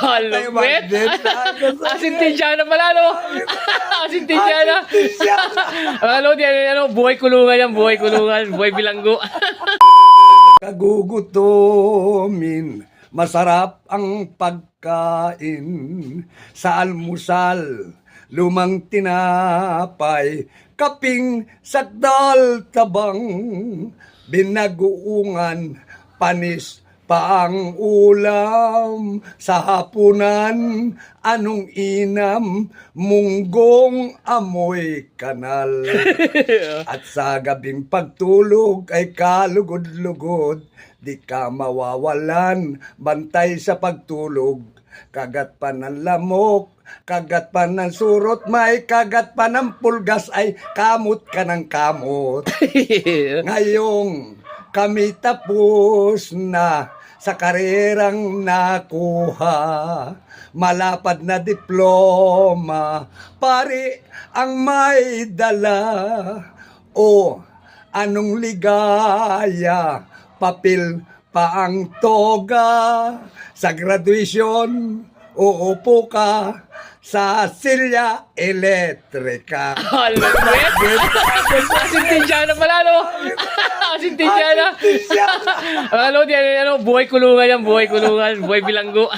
Halupit. Asintisyana pala, no? Asintisyana. Buhay kulungan yan, buhay kulungan, buhay bilanggo. Kagugutomin, masarap ang pagkain sa almusal, lumang tinapay, kaping sakdal tabang, binaguungan, panis pa ang ulam sa hapunan, anong inam, munggong amoy kanal. At sa gabing pagtulog ay kalugod-lugod, di ka mawawalan, bantay sa pagtulog. Kagat pa ng lamok, kagat pa ng surot, may kagat pa ng pulgas, ay kamot ka ng kamot. Ngayong kami tapos na sa karerang nakuha, malapad na diploma, pare ang may dala. O anong ligaya, papel pa ang toga, sa graduation, uupo ka sa silya elektrika. Halupit. Asintisyana pala, no? Asintisyana. Buhay kulungan yan, buhay kulungan, buhay bilanggo.